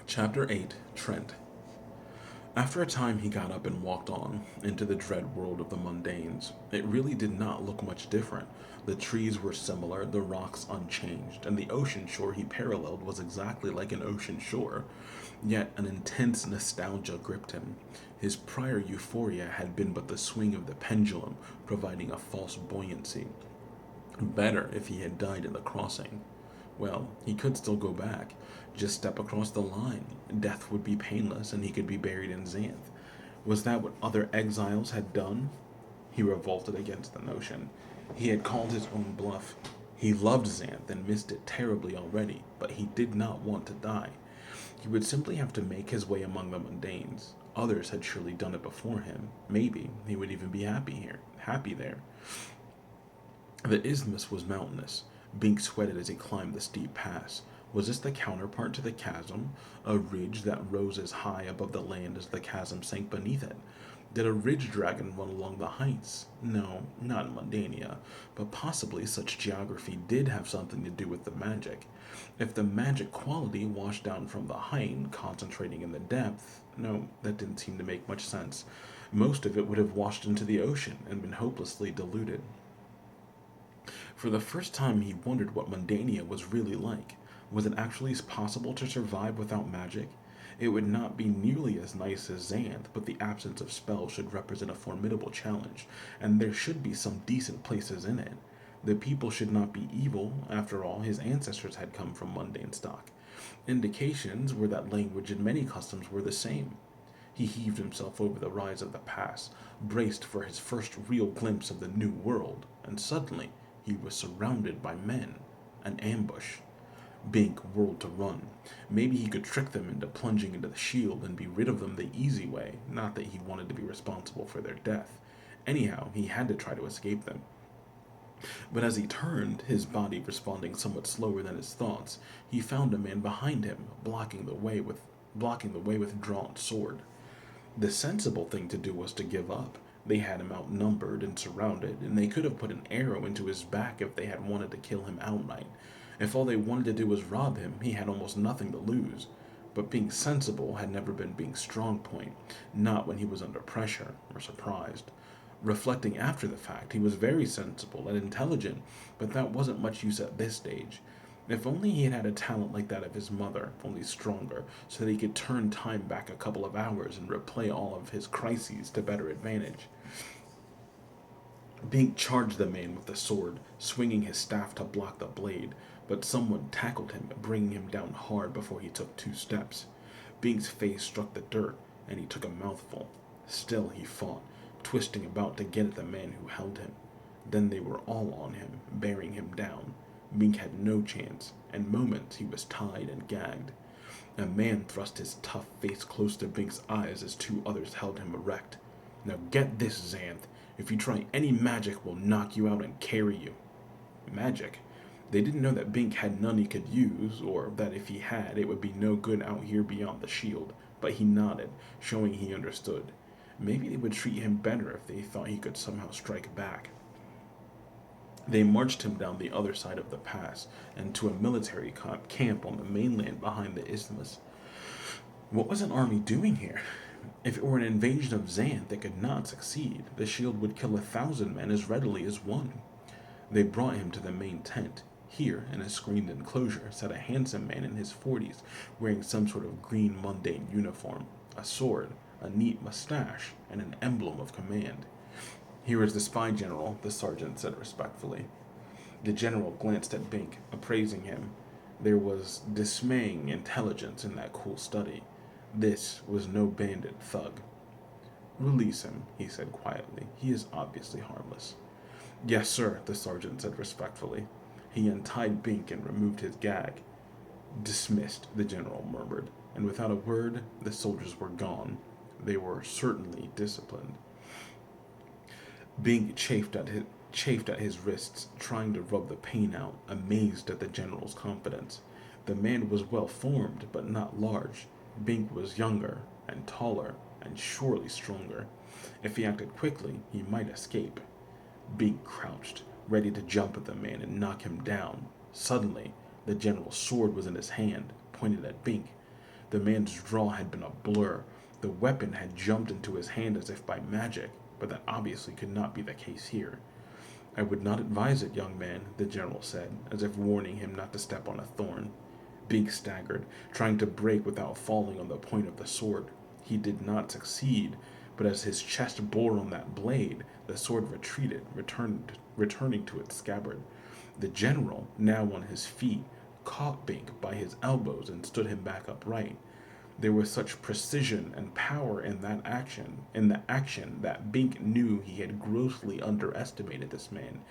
Chapter 8. Trent. After a time he got up and walked on, into the dread world of the mundanes. It really did not look much different. The trees were similar, the rocks unchanged, and the ocean shore he paralleled was exactly like an ocean shore. Yet an intense nostalgia gripped him. His prior euphoria had been but the swing of the pendulum, providing a false buoyancy. Better if he had died in the crossing. Well, he could still go back. Just step across the line. Death would be painless, and he could be buried in Xanth. Was that what other exiles had done? He revolted against the notion. He had called his own bluff. He loved Xanth and missed it terribly already, but he did not want to die. He would simply have to make his way among the mundanes. Others had surely done it before him. Maybe he would even be happy there. The isthmus was mountainous. Bink sweated as he climbed the steep pass. Was this the counterpart to the chasm, a ridge that rose as high above the land as the chasm sank beneath it? Did a ridge dragon run along the heights? No, not in Mundania, but possibly such geography did have something to do with the magic. If the magic quality washed down from the height, concentrating in the depth, no, that didn't seem to make much sense. Most of it would have washed into the ocean and been hopelessly diluted. For the first time, he wondered what Mundania was really like. Was it actually possible to survive without magic? It would not be nearly as nice as Xanth, but the absence of spells should represent a formidable challenge, and there should be some decent places in it. The people should not be evil, after all, his ancestors had come from mundane stock. Indications were that language and many customs were the same. He heaved himself over the rise of the pass, braced for his first real glimpse of the new world, and suddenly he was surrounded by men. An ambush. Bink whirled to run. Maybe he could trick them into plunging into the shield and be rid of them the easy way, not that he wanted to be responsible for their death. Anyhow, he had to try to escape them. But as he turned, his body responding somewhat slower than his thoughts, he found a man behind him, blocking the way with drawn sword. The sensible thing to do was to give up. They had him outnumbered and surrounded, and they could have put an arrow into his back if they had wanted to kill him outright. If all they wanted to do was rob him, he had almost nothing to lose. But being sensible had never been Bing's strong point, not when he was under pressure or surprised. Reflecting after the fact, he was very sensible and intelligent, but that wasn't much use at this stage. If only he had had a talent like that of his mother, only stronger, so that he could turn time back a couple of hours and replay all of his crises to better advantage. Bink charged the man with the sword, swinging his staff to block the blade, but someone tackled him, bringing him down hard before he took 2 steps. Bink's face struck the dirt, and he took a mouthful. Still he fought, twisting about to get at the man who held him. Then they were all on him, bearing him down. Bink had no chance, and moments he was tied and gagged. A man thrust his tough face close to Bink's eyes as 2 others held him erect. Now get this, Xanth. If you try any magic, we'll knock you out and carry you. Magic? They didn't know that Bink had none he could use, or that if he had, it would be no good out here beyond the shield, but he nodded, showing he understood. Maybe they would treat him better if they thought he could somehow strike back. They marched him down the other side of the pass and to a military camp on the mainland behind the isthmus. What was an army doing here? If it were an invasion of Xanth, it could not succeed. The shield would kill 1,000 men as readily as one. They brought him to the main tent. Here, in a screened enclosure, sat a handsome man in his 40s, wearing some sort of green mundane uniform, a sword, a neat mustache, and an emblem of command. Here is the spy general, the sergeant said respectfully. The general glanced at Bink, appraising him. There was dismaying intelligence in that cool study. This was no bandit thug. Release him, he said quietly. He is obviously harmless. Yes, sir, the sergeant said respectfully. He untied Bink and removed his gag. Dismissed, the general murmured, and without a word, the soldiers were gone. They were certainly disciplined. Bink chafed at his wrists, trying to rub the pain out, amazed at the general's confidence. The man was well formed, but not large. Bink was younger, and taller, and surely stronger. If he acted quickly, he might escape. Bink crouched, ready to jump at the man and knock him down. Suddenly, the general's sword was in his hand, pointed at Bink. The man's draw had been a blur. The weapon had jumped into his hand as if by magic, but that obviously could not be the case here. I would not advise it, young man, the general said, as if warning him not to step on a thorn. Big staggered, trying to break without falling on the point of the sword. He did not succeed, but as his chest bore on that blade, the sword retreated, returning to its scabbard. The general, now on his feet, caught Bink by his elbows and stood him back upright. There was such precision and power in the action, that Bink knew he had grossly underestimated this man.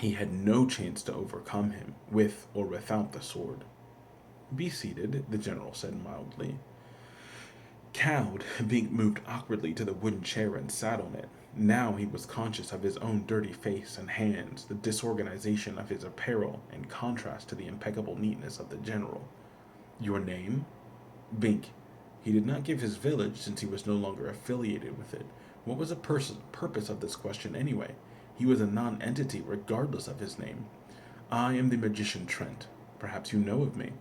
He had no chance to overcome him, with or without the sword. Be seated, the general said mildly. Cowed, Bink moved awkwardly to the wooden chair and sat on it. Now he was conscious of his own dirty face and hands, the disorganization of his apparel, in contrast to the impeccable neatness of the general. Your name? Bink. He did not give his village, since he was no longer affiliated with it. What was the purpose of this question anyway? He was a non-entity regardless of his name. I am the magician Trent. Perhaps you know of me.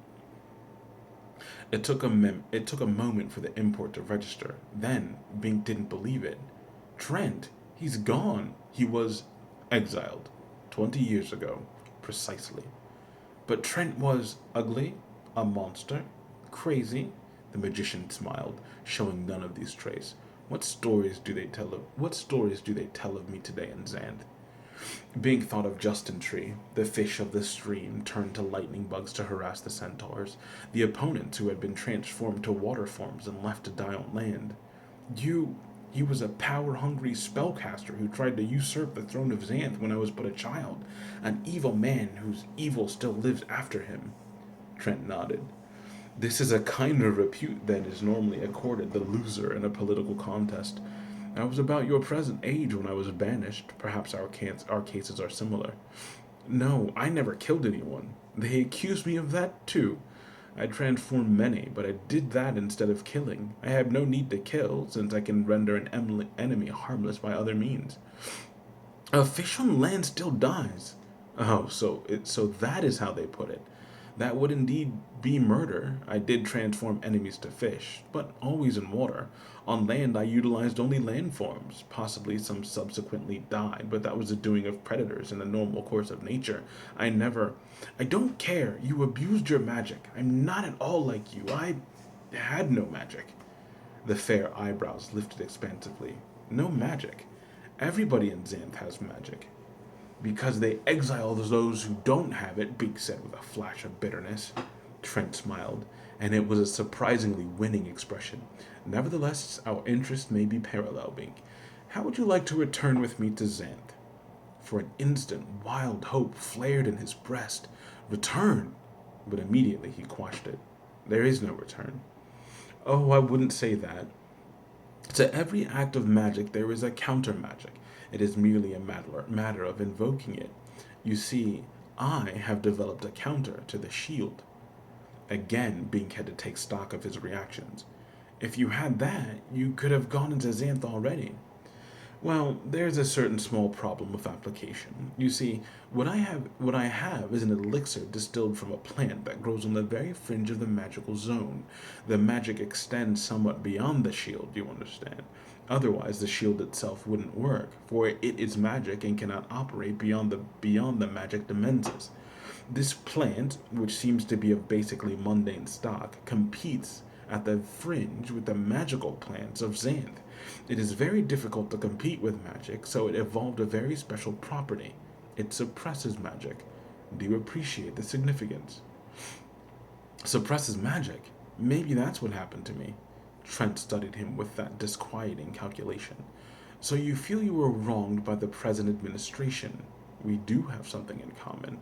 It took a moment for the import to register. Then Bink didn't believe it. Trent? He's gone. He was exiled 20 years ago, precisely. But Trent was ugly, a monster, crazy. The magician smiled, showing none of these traits. What stories do they tell of me today in Xanth? Bink thought of Justin Tree, the fish of the stream turned to lightning bugs to harass the centaurs, the opponents who had been transformed to water forms and left to die on land. He was a power-hungry spellcaster who tried to usurp the throne of Xanth when I was but a child, an evil man whose evil still lives after him. Trent nodded. This is a kinder repute than is normally accorded the loser in a political contest. I was about your present age when I was banished. Perhaps our cases are similar. No, I never killed anyone. They accused me of that, too. I transformed many, but I did that instead of killing. I have no need to kill, since I can render an enemy harmless by other means. A fish on land still dies. Oh, so that is how they put it. That would indeed be murder. I did transform enemies to fish, but always in water. On land, I utilized only landforms. Possibly some subsequently died, but that was the doing of predators in the normal course of nature. I don't care. You abused your magic. I'm not at all like you. I had no magic. The fair eyebrows lifted expansively. No magic. Everybody in Xanth has magic. Because they exile those who don't have it, Bink said with a flash of bitterness. Trent smiled, and it was a surprisingly winning expression. Nevertheless, our interests may be parallel, Bink. How would you like to return with me to Xanth? For an instant, wild hope flared in his breast. Return! But immediately he quashed it. There is no return. Oh, I wouldn't say that. To every act of magic there is a counter-magic. It is merely a matter of invoking it. You see, I have developed a counter to the shield. Again, Bink had to take stock of his reactions. If you had that, you could have gone into Xanth already. Well, there's a certain small problem with application. You see, what I have is an elixir distilled from a plant that grows on the very fringe of the magical zone. The magic extends somewhat beyond the shield, you understand. Otherwise, the shield itself wouldn't work, for it is magic and cannot operate beyond the magic dimensions. This plant, which seems to be of basically mundane stock, competes at the fringe with the magical plants of Xanth. It is very difficult to compete with magic, so it evolved a very special property. It suppresses magic. Do you appreciate the significance? Suppresses magic? Maybe that's what happened to me. Trent studied him with that disquieting calculation. So you feel you were wronged by the present administration. We do have something in common.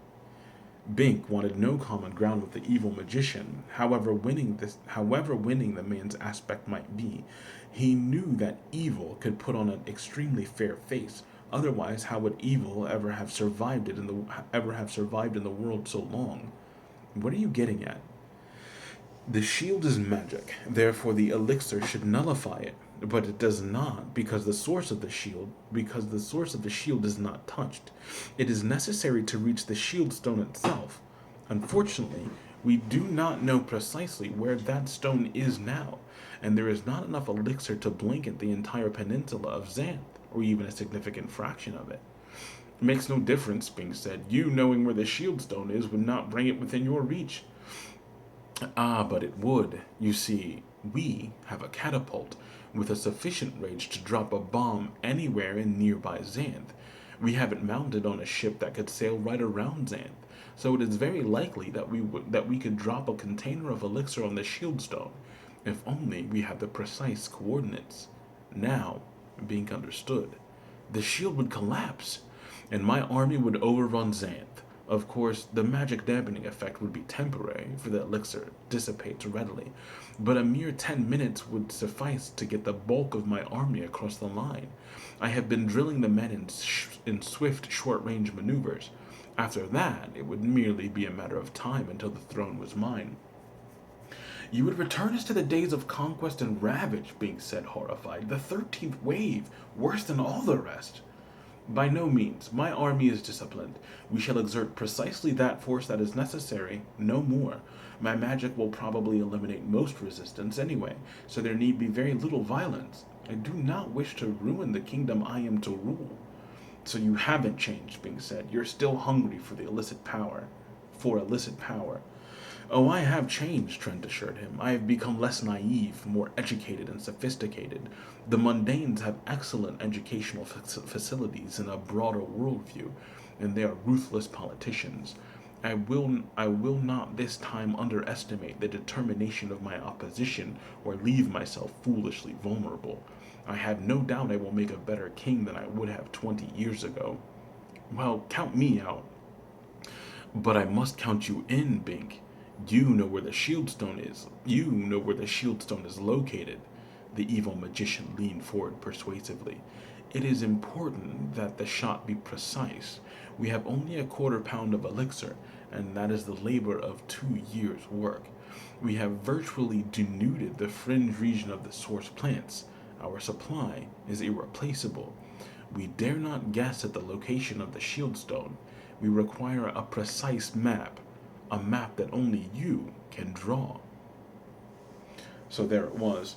Bink wanted no common ground with the evil magician. However winning the man's aspect might be, he knew that evil could put on an extremely fair face. Otherwise, how would evil ever have survived in the world so long? What are you getting at? The shield is magic, therefore the elixir should nullify it, but it does not because the source of the shield is not touched. It is necessary to reach the shield stone itself. Unfortunately, We do not know precisely where that stone is now, and there is not enough elixir to blanket the entire peninsula of Xanth, or even a significant fraction of it. It makes no difference, Bing said. You knowing where the shield stone is would not bring it within your reach. Ah, but it would. You see, we have a catapult with a sufficient range to drop a bomb anywhere in nearby Xanth. We have it mounted on a ship that could sail right around Xanth, so it is very likely that we could drop a container of elixir on the shield stone, if only we had the precise coordinates. Now, Bink understood. The shield would collapse, and my army would overrun Xanth. Of course, the magic dampening effect would be temporary, for the elixir dissipates readily, but a mere 10 minutes would suffice to get the bulk of my army across the line. I have been drilling the men in swift, short-range maneuvers. After that, it would merely be a matter of time until the throne was mine. You would return us to the days of conquest and ravage, Bink said, horrified. The 13th wave, worse than all the rest. By no means. My army is disciplined. We shall exert precisely that force that is necessary, no more. My magic will probably eliminate most resistance anyway, so there need be very little violence. I do not wish to ruin the kingdom I am to rule. So you haven't changed, Bing said. You're still hungry for the illicit power. For illicit power. Oh, I have changed, Trent assured him. I have become less naive, more educated and sophisticated. The mundanes have excellent educational facilities and a broader worldview, and they are ruthless politicians. I will not this time underestimate the determination of my opposition or leave myself foolishly vulnerable. I have no doubt I will make a better king than I would have 20 years ago. Well, count me out. But I must count you in, Bink. You know where the shield stone is. You know where the shield stone is located. The evil magician leaned forward persuasively. It is important that the shot be precise. We have only a quarter-pound of elixir, and that is the labor of 2 years' work. We have virtually denuded the fringe region of the source plants. Our supply is irreplaceable. We dare not guess at the location of the shield stone. We require a precise map, a map that only you can draw. So there it was.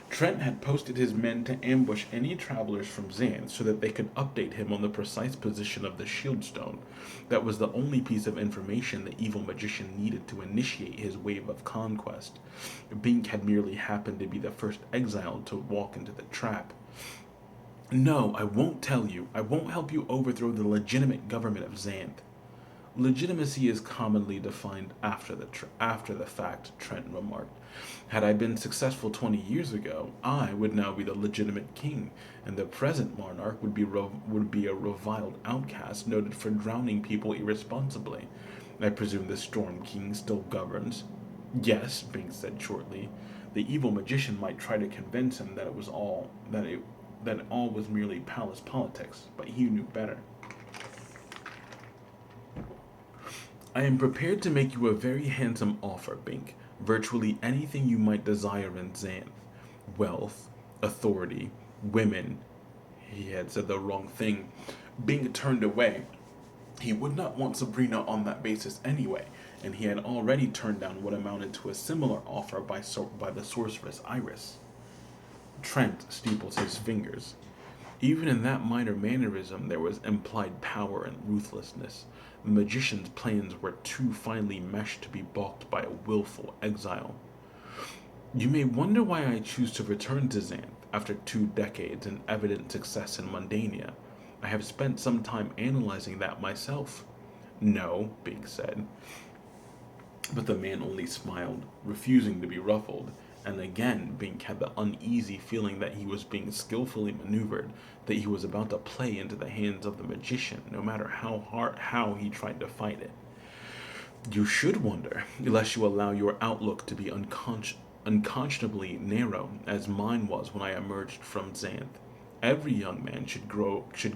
Trent had posted his men to ambush any travelers from Xanth so that they could update him on the precise position of the shield stone. That was the only piece of information the evil magician needed to initiate his wave of conquest. Bink had merely happened to be the first exile to walk into the trap. No, I won't tell you. I won't help you overthrow the legitimate government of Xanth. Legitimacy is commonly defined after the fact, Trent remarked. Had I been successful 20 years ago, I would now be the legitimate king, and the present monarch would be a reviled outcast noted for drowning people irresponsibly. I presume the Storm King still governs. Yes, Bing said shortly. The evil magician might try to convince him that all was merely palace politics, but he knew better. I am prepared to make you a very handsome offer, Bink. Virtually anything you might desire in Xanth. Wealth, authority, women. He had said the wrong thing. Bink turned away. He would not want Sabrina on that basis anyway, and he had already turned down what amounted to a similar offer by the sorceress Iris. Trent steepled his fingers. Even in that minor mannerism there was implied power and ruthlessness. The magician's plans were too finely meshed to be balked by a willful exile. You may wonder why I choose to return to Xanth after 2 decades and evident success in Mundania. I have spent some time analyzing that myself. No, Big said. But the man only smiled, refusing to be ruffled, and again Bink had the uneasy feeling that he was being skillfully maneuvered, that he was about to play into the hands of the magician, no matter how he tried to fight it. You should wonder, lest you allow your outlook to be unconscionably narrow, as mine was when I emerged from Xanth. Every young man should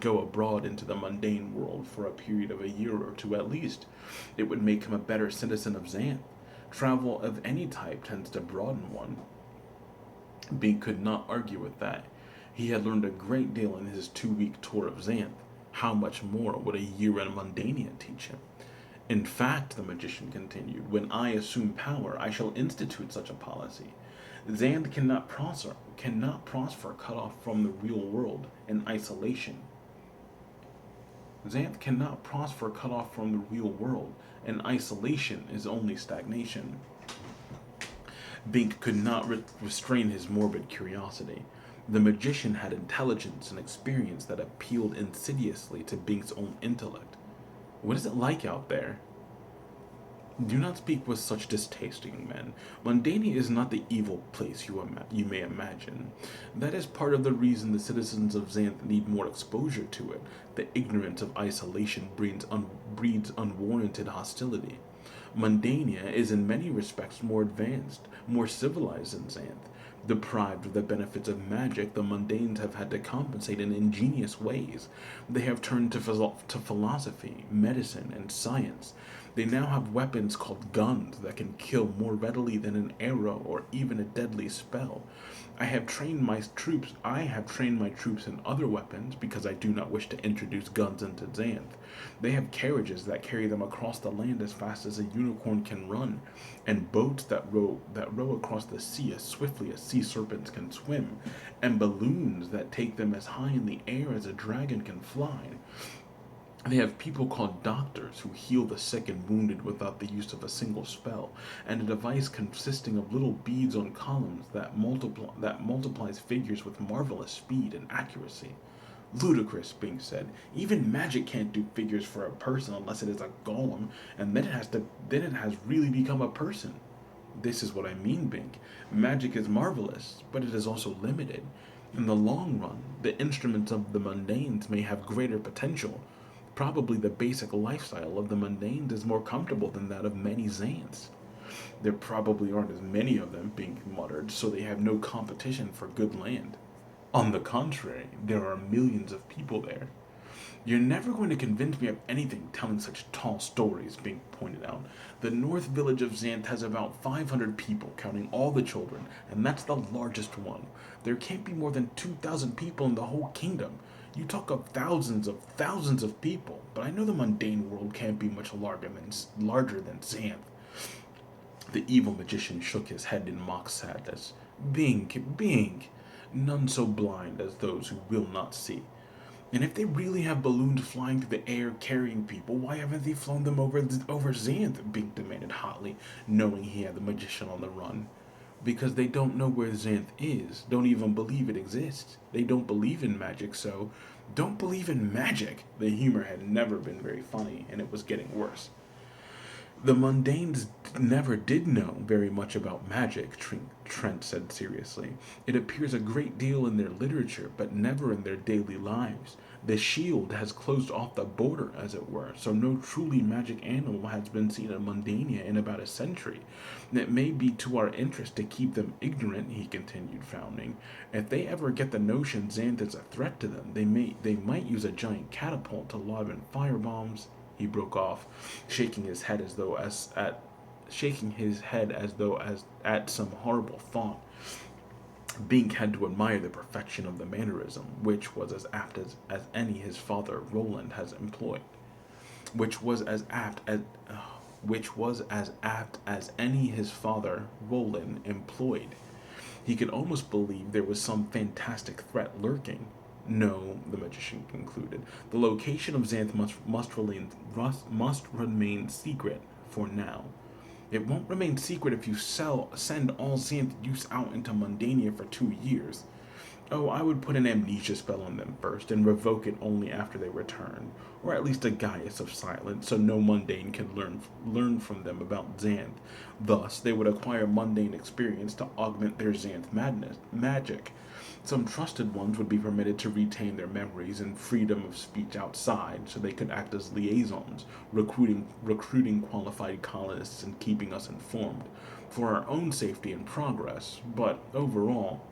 go abroad into the mundane world for a period of a year or 2 at least. It would make him a better citizen of Xanth. Travel of any type tends to broaden one. Bink could not argue with that. He had learned a great deal in his 2-week tour of Xanth. How much more would a year in Mundania teach him? In fact, the magician continued, when I assume power, I shall institute such a policy. Xanth cannot prosper cut off from the real world in isolation. Xanth cannot prosper cut off from the real world, and isolation is only stagnation. Bink could not restrain his morbid curiosity. The magician had intelligence and experience that appealed insidiously to Bink's own intellect. What is it like out there? Do not speak with such distaste, young men. Mundania is not the evil place you may imagine. That is part of the reason the citizens of Xanth need more exposure to it. The ignorance of isolation breeds unwarranted hostility. Mundania is in many respects more advanced, more civilized than Xanth. Deprived of the benefits of magic, the mundanes have had to compensate in ingenious ways. They have turned to philosophy, medicine, and science. They now have weapons called guns that can kill more readily than an arrow or even a deadly spell. I have trained my troops in other weapons because I do not wish to introduce guns into Xanth. They have carriages that carry them across the land as fast as a unicorn can run, and boats that row across the sea as swiftly as sea serpents can swim, and balloons that take them as high in the air as a dragon can fly. They have people called doctors who heal the sick and wounded without the use of a single spell, and a device consisting of little beads on columns that multiplies figures with marvelous speed and accuracy. Ludicrous, Bing said. Even magic can't do figures for a person unless it is a golem, and then it has really become a person. This is what I mean, Bing. Magic is marvelous, but it is also limited. In the long run, the instruments of the mundanes may have greater potential. Probably the basic lifestyle of the mundanes is more comfortable than that of many Xanths. There probably aren't as many of them, Bing muttered, so they have no competition for good land. On the contrary, there are millions of people there. You're never going to convince me of anything telling such tall stories, Bing pointed out. The north village of Xanth has about 500 people, counting all the children, and that's the largest one. There can't be more than 2,000 people in the whole kingdom. You talk of thousands of people, but I know the mundane world can't be much larger than Xanth. The evil magician shook his head in mock sadness. Bing, none so blind as those who will not see. And if they really have balloons flying through the air carrying people, why haven't they flown them over Xanth? Bing demanded hotly, knowing he had the magician on the run. Because they don't know where Xanth is, don't even believe it exists. They don't believe in magic, so don't believe in magic. The humor had never been very funny, and it was getting worse. The mundanes never did know very much about magic, Trent said seriously. It appears a great deal in their literature, but never in their daily lives. The shield has closed off the border, as it were, so no truly magic animal has been seen in Mundania in about a century. It may be to our interest to keep them ignorant, he continued, frowning. If they ever get the notion Xanth is a threat to them, they might use a giant catapult to lob in firebombs. He broke off, shaking his head as though as at some horrible thought. Bink had to admire the perfection of the mannerism, which was as apt as any his father Roland has employed. Which was as apt as any his father Roland employed. He could almost believe there was some fantastic threat lurking. No, the magician concluded. The location of Xanth must remain secret for now. It won't remain secret if you send all Xanth youths out into Mundania for 2 years. Oh, I would put an amnesia spell on them first and revoke it only after they return, or at least a Gaius of silence, so no mundane can learn from them about Xanth. Thus, they would acquire mundane experience to augment their Xanth magic. Some trusted ones would be permitted to retain their memories and freedom of speech outside, so they could act as liaisons, recruiting qualified colonists and keeping us informed, for our own safety and progress. But overall,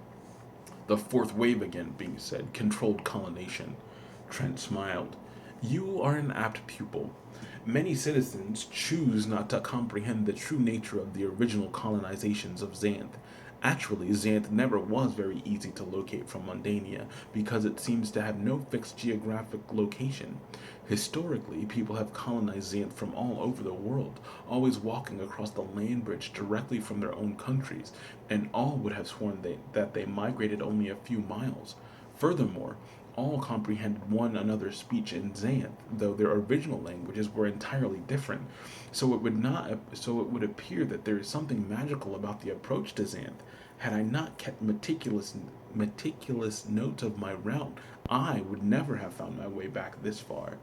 the fourth wave again, Bing said, controlled colonization. Trent smiled. You are an apt pupil. Many citizens choose not to comprehend the true nature of the original colonizations of Xanth. Actually, Xanth never was very easy to locate from Mundania because it seems to have no fixed geographic location. Historically, people have colonized Xanth from all over the world, always walking across the land bridge directly from their own countries, and all would have sworn that they migrated only a few miles. Furthermore, all comprehended one another's speech in Xanth, though their original languages were entirely different. So it would appear that there is something magical about the approach to Xanth. Had I not kept meticulous notes of my route, I would never have found my way back this far.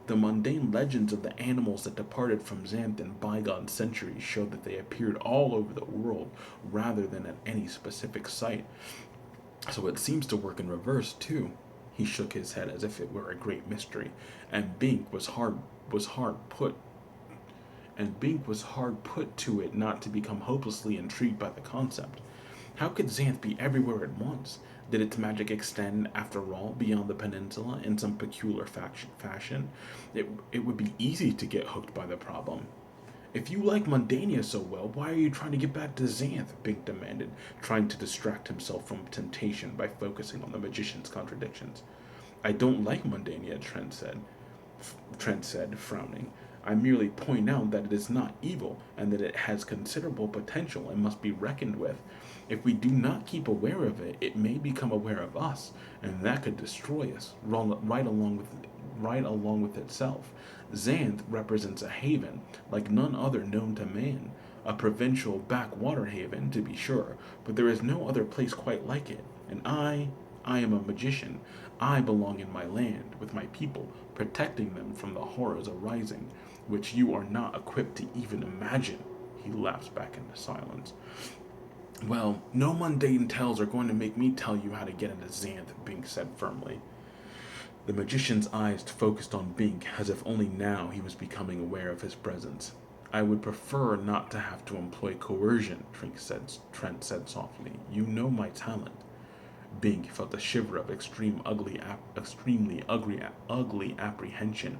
The mundane legends of the animals that departed from Xanth in bygone centuries show that they appeared all over the world rather than at any specific site. So it seems to work in reverse too. He shook his head as if it were a great mystery, and Bink was hard put to it not to become hopelessly intrigued by the concept. How could Xanth be everywhere at once? Did its magic extend, after all, beyond the peninsula in some peculiar fashion? It would be easy to get hooked by the problem. If you like Mundania so well, why are you trying to get back to Xanth? Bink demanded, trying to distract himself from temptation by focusing on the magician's contradictions. I don't like Mundania, Trent said, frowning. I merely point out that it is not evil and that it has considerable potential and must be reckoned with. If we do not keep aware of it, it may become aware of us, and that could destroy us right along with itself. Xanth represents a haven like none other known to man, a provincial backwater haven, to be sure, but there is no other place quite like it. And I am a magician. I belong in my land, with my people, protecting them from the horrors arising, which you are not equipped to even imagine. He lapsed back into silence. Well, no mundane tales are going to make me tell you how to get into Xanth, Bink said firmly. The magician's eyes focused on Bink as if only now he was becoming aware of his presence. I would prefer not to have to employ coercion, Trent said softly. You know my talent. Bink felt a shiver of extremely ugly apprehension.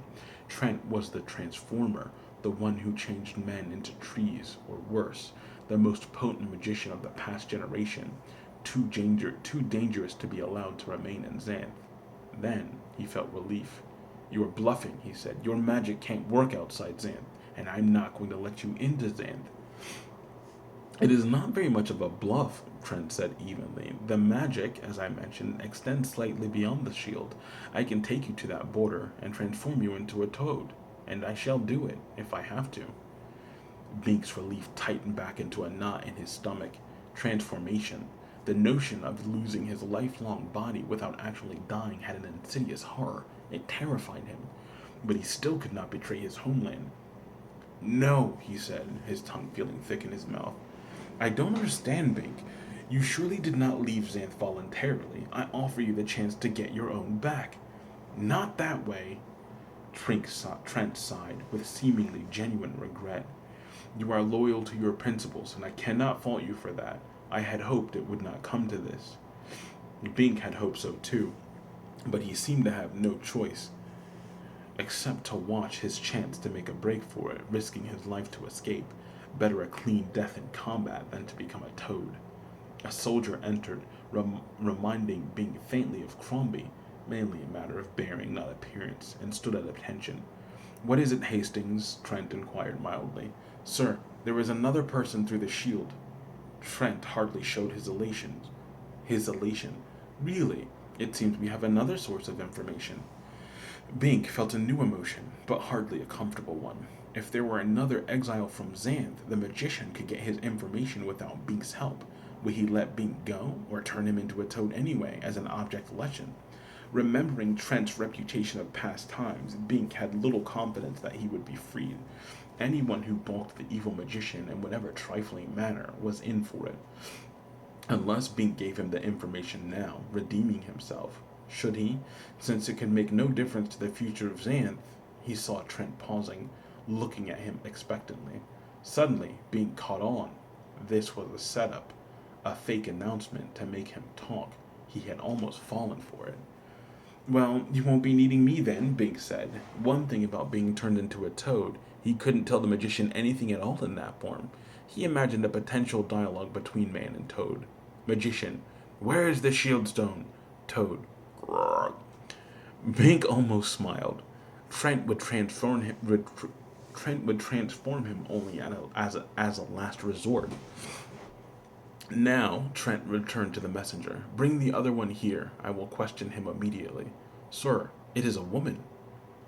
Trent was the transformer, the one who changed men into trees, or worse, the most potent magician of the past generation, too dangerous to be allowed to remain in Xanth. Then he felt relief. You are bluffing, he said. Your magic can't work outside Xanth, and I'm not going to let you into Xanth. It is not very much of a bluff, Trent said evenly. The magic, as I mentioned, extends slightly beyond the shield. I can take you to that border and transform you into a toad, and I shall do it, if I have to. Bink's relief tightened back into a knot in his stomach. Transformation. The notion of losing his lifelong body without actually dying had an insidious horror. It terrified him. But he still could not betray his homeland. No, he said, his tongue feeling thick in his mouth. I don't understand, Bink. You surely did not leave Xanth voluntarily. I offer you the chance to get your own back. Not that way. Trent sighed with seemingly genuine regret. You are loyal to your principles, and I cannot fault you for that. I had hoped it would not come to this. Bink had hoped so too, but he seemed to have no choice except to watch his chance to make a break for it, risking his life to escape. Better a clean death in combat than to become a toad. A soldier entered, reminding Bink faintly of Crombie, mainly a matter of bearing, not appearance, and stood at attention. What is it, Hastings? Trent inquired mildly. Sir, there is another person through the shield. Trent hardly showed his elation. Really? It seems we have another source of information. Bink felt a new emotion, but hardly a comfortable one. If there were another exile from Xanth, the magician could get his information without Bink's help. Would he let Bink go, or turn him into a toad anyway, as an object lesson? Remembering Trent's reputation of past times, Bink had little confidence that he would be freed. Anyone who balked the evil magician in whatever trifling manner was in for it. Unless Bink gave him the information now, redeeming himself. Should he? Since it could make no difference to the future of Xanth. He saw Trent pausing, looking at him expectantly. Suddenly, Bink caught on. This was a setup, a fake announcement to make him talk. He had almost fallen for it. Well, you won't be needing me then, Bink said. One thing about being turned into a toad, he couldn't tell the magician anything at all in that form. He imagined a potential dialogue between man and toad. Magician, where is the shield stone? Toad, grrr. Bink almost smiled. Trent would transform him. Trent would transform him only as a last resort. Now, Trent returned to the messenger. Bring the other one here. I will question him immediately. Sir, it is a woman.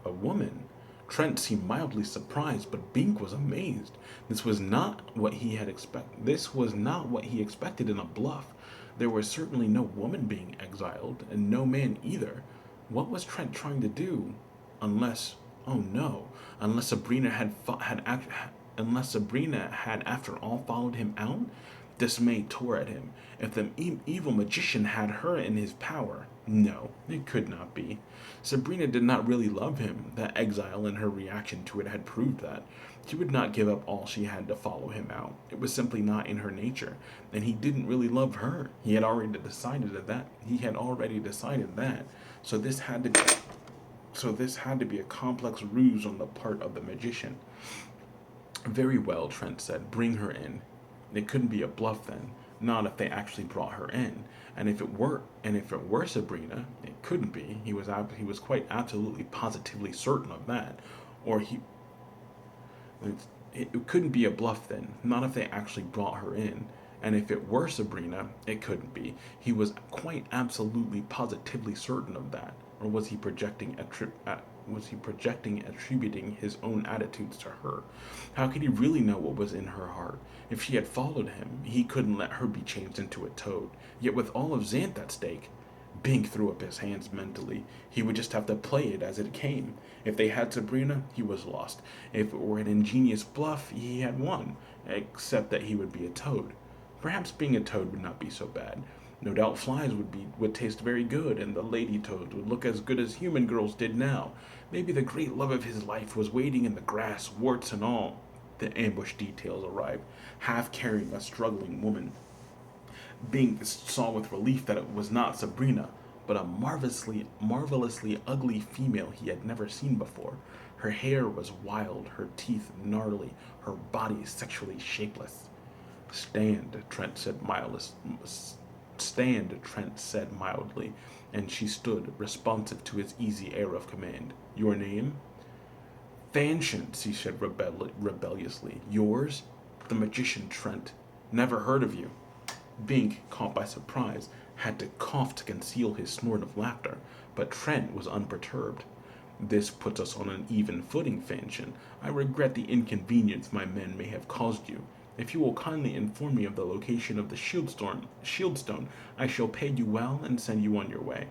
A woman? Trent seemed mildly surprised, but Bink was amazed. This was not what he had expected. This was not what he expected in a bluff. There was certainly no woman being exiled, and no man either. What was Trent trying to do? Unless, oh no, unless Sabrina unless Sabrina had after all followed him out? Dismay tore at him. If the evil magician had her in his power, no, it could not be. Sabrina did not really love him. That exile and her reaction to it had proved that. She would not give up all she had to follow him out. It was simply not in her nature, and he didn't really love her. He had already decided that. So this had to be, a complex ruse on the part of the magician. Very well, Trent said. Bring her in. It couldn't be a bluff then, not if they actually brought her in. And if it were Sabrina, it couldn't be. He was quite absolutely positively certain of that. Or it couldn't be a bluff then, not if they actually brought her in. And if it were Sabrina, it couldn't be. He was quite absolutely positively certain of that. Or was he attributing his own attitudes to her? How could he really know what was in her heart? If she had followed him, he couldn't let her be changed into a toad. Yet with all of Xanth at stake, Bink threw up his hands mentally. He would just have to play it as it came. If they had Sabrina, he was lost. If it were an ingenious bluff, he had won, except that he would be a toad. Perhaps being a toad would not be so bad. No doubt flies would taste very good, and the lady toads would look as good as human girls did now. Maybe the great love of his life was waiting in the grass, warts and all. The ambush details arrived, half carrying a struggling woman. Bink saw with relief that it was not Sabrina, but a marvelously ugly female he had never seen before. Her hair was wild, her teeth gnarly, her body sexually shapeless. Stand, Trent said mildly, and she stood, responsive to his easy air of command. Your name? Fanchance, he said rebelliously. Yours? The magician Trent. Never heard of you. Bink, caught by surprise, had to cough to conceal his snort of laughter, but Trent was unperturbed. This puts us on an even footing, Fanchon. I regret the inconvenience my men may have caused you. If you will kindly inform me of the location of the shieldstone, I shall pay you well and send you on your way.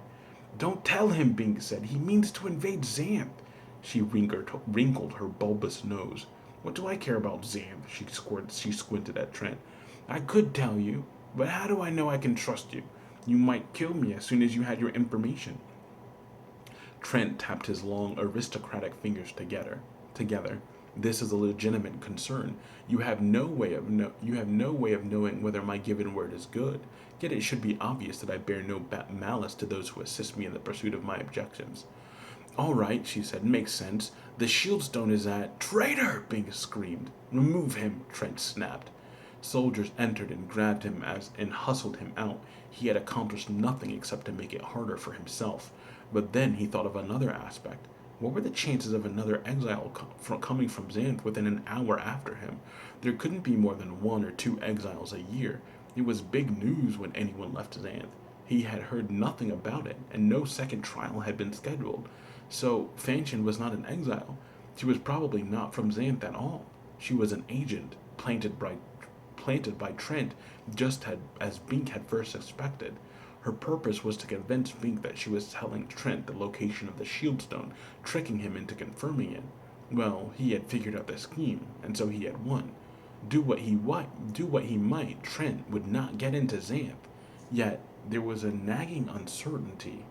Don't tell him, Bink said. He means to invade Xanth. She wrinkled her bulbous nose. What do I care about Xanth? She squinted at Trent. I could tell you, but how do I know I can trust you? You might kill me as soon as you had your information. Trent tapped his long, aristocratic fingers together. This is a legitimate concern. You have no way of knowing whether my given word is good. Yet it should be obvious that I bear no malice to those who assist me in the pursuit of my objectives. All right, she said, makes sense. The shieldstone is at... Traitor! Bink screamed. Remove him, Trent snapped. Soldiers entered and grabbed him and hustled him out. He had accomplished nothing except to make it harder for himself. But then he thought of another aspect. What were the chances of another exile coming from Xanth within an hour after him? There couldn't be more than 1 or 2 exiles a year. It was big news when anyone left Xanth. He had heard nothing about it, and no second trial had been scheduled. So Fanchon was not an exile. She was probably not from Xanth at all. She was an agent, planted by Trent, just as Bink had first suspected. Her purpose was to convince Bink that she was telling Trent the location of the shieldstone, tricking him into confirming it. Well, he had figured out the scheme, and so he had won. Do what he might, Trent would not get into Xanth. Yet there was a nagging uncertainty.